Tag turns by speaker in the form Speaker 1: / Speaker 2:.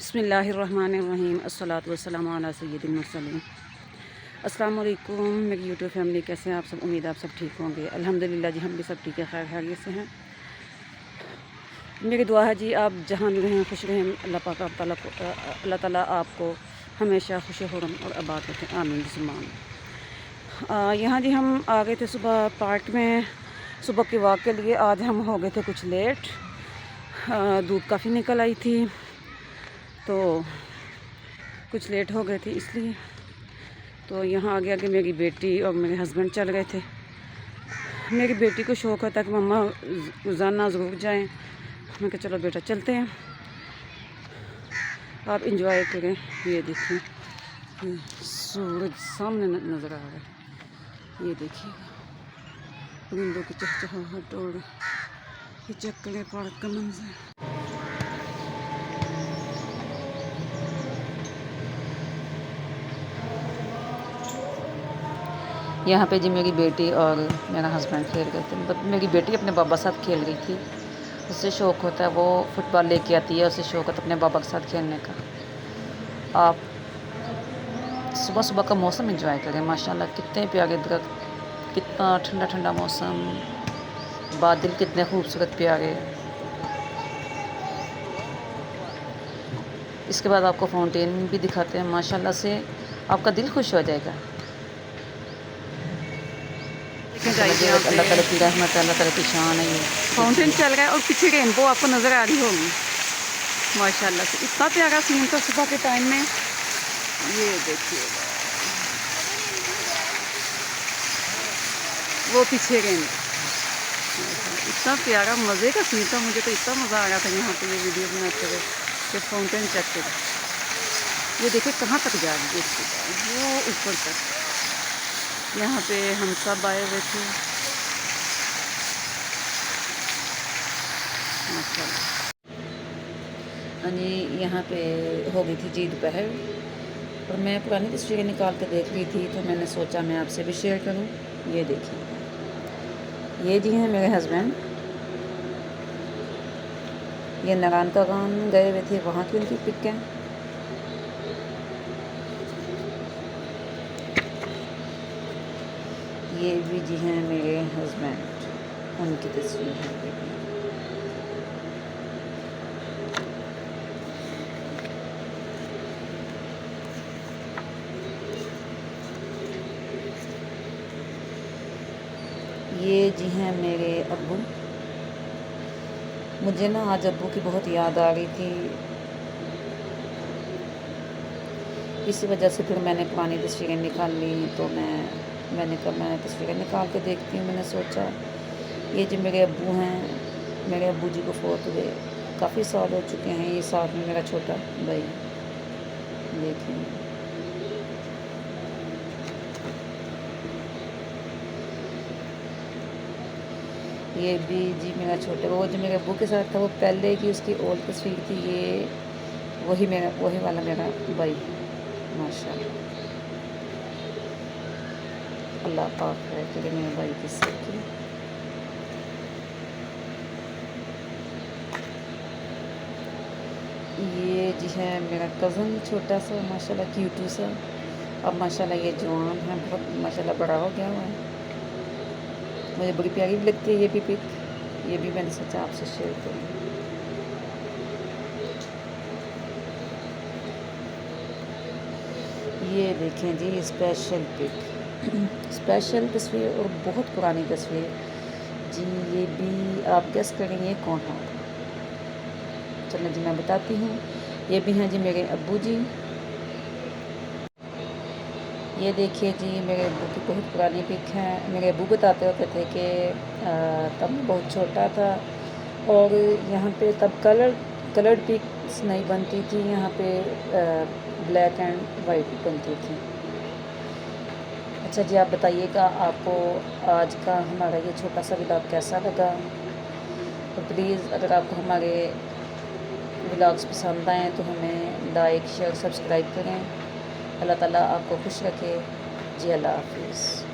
Speaker 1: बिस्मिल्लाहिर्रहमानिर्रहीम अस्सलातु वस्सलामु अला सय्यिदिल मुरसलीन। अस्सलाम वालेकुम मेरी यूट्यूब फैमिली, कैसे हैं आप सब? उम्मीद आप सब ठीक होंगे। अल्हम्दुलिल्लाह जी, हम भी सब ठीक है, खैर खैरियत से हैं। मेरी दुआ है जी, आप जहाँ भी रहें खुश रहें। अल्लाह ताला आपको हमेशा खुश खुरम और आबाद रखें, आमीन सुमान। यहाँ जी हम आ गए थे सुबह पार्क में, सुबह के वॉक के लिए। आज हम हो गए थे कुछ लेट, धूप काफ़ी निकल आई थी तो कुछ लेट हो गए थे इसलिए। तो यहाँ आगे आगे मेरी बेटी और मेरे हस्बैंड चल गए थे। मेरी बेटी को शौक़ होता है कि मम्मा रोज़ाना ज़रूर जाएं। मैं कहा चलो बेटा चलते हैं, आप इंजॉय करें। ये देखिए, ये सूरज सामने नज़र आ रहा है। ये देखिएगा परिंदों की चहचहाहट और ये चेक करें पार्क का मंजर। यहाँ पे जी मेरी बेटी और मेरा हस्बैंड खेल रहे थे। बट मेरी बेटी अपने पापा साथ खेल रही थी। उससे शौक़ होता है, वो फुटबॉल लेके आती है, उससे शौक़ होता है अपने पापा के साथ खेलने का। आप सुबह सुबह का मौसम एंजॉय करें। माशाल्लाह कितने प्यारे दरख्त, कितना ठंडा ठंडा मौसम, बादल कितने खूबसूरत प्यारे। इसके बाद आपको फाउंटेन भी दिखाते हैं, माशाल्लाह से आपका दिल खुश हो जाएगा। अल्लाह ताला की रहमत, अल्लाह ताला की शान है। ये फाउंटेन चल रहा है और पीछे रेनबो आपको नज़र आ रही होगी। माशाल्लाह से इतना प्यारा सीन था सुबह के टाइम में। ये देखिए वो पीछे रेनबो, इतना प्यारा मज़े का सीन था। मुझे तो इतना मज़ा आ रहा था यहाँ पे ये वीडियो बनाते हुए कि फाउंटेन चेक कर। ये देखिए कहाँ तक जा रही है, वो ऊपर तक। यहाँ पे हम सब आए हुए थे माशाल्लाह। यहाँ पे हो गई थी जी दोपहर और मैं पुरानी तस्वीरें निकाल के देख रही थी तो मैंने सोचा मैं आपसे भी शेयर करूं। ये देखिए, ये जी हैं मेरे हस्बैंड। ये नारायण का गान गए हुए थे, वहाँ की उनकी पिक है। ये भी जी हैं मेरे हस्बैंड, उनकी तस्वीर है। ये जी हैं मेरे अब्बू। मुझे ना आज अब्बू की बहुत याद आ रही थी, इसी वजह से फिर मैंने पुरानी तस्वीरें निकाल ली। तो मैंने कहा मैं तस्वीरें निकाल के देखती हूँ। मैंने सोचा ये जो मेरे अब्बू हैं, मेरे अब्बू जी को फोत हुए काफ़ी साल हो चुके हैं। ये साथ में मेरा छोटा भाई, देखिए ये भी जी मेरा छोटा, वो जो मेरे अब्बू के साथ था वो पहले की उसकी ओल्ड तस्वीर थी। ये वही वाला मेरा भाई, माशाल्लाह। अल्लाह पाक है कि मेरे भाई की सच्ची। ये जी है मेरा कज़न छोटा सा, माशाल्लाह क्यूटू सा। अब माशाल्लाह ये जवान है, बहुत माशाल्लाह बड़ा हो गया हुआ है। मुझे बड़ी प्यारी भी लगती है ये भी पिक। ये भी मैंने सोचा आपसे शेयर करूँ। ये देखें जी स्पेशल पिक, स्पेशल तस्वीर और बहुत पुरानी तस्वीर जी। ये भी आप गेस करेंगे कौन है? चलो जी मैं बताती हूँ। ये भी हैं जी मेरे अब्बू जी। ये देखिए जी मेरे अब्बू की बहुत पुरानी पिक है। मेरे अब्बू बताते होते थे कि तब मैं बहुत छोटा था और यहाँ पे तब कलर्ड पिक्स नहीं बनती थी, यहाँ पे ब्लैक एंड वाइट बनती थी। अच्छा जी, आप बताइएगा आपको आज का हमारा ये छोटा सा व्लॉग कैसा लगा। तो प्लीज़ अगर आपको हमारे व्लॉग्स पसंद आएँ तो हमें लाइक शेयर सब्सक्राइब करें। अल्लाह ताला आपको खुश रखे जी। अल्लाह हाफिज़।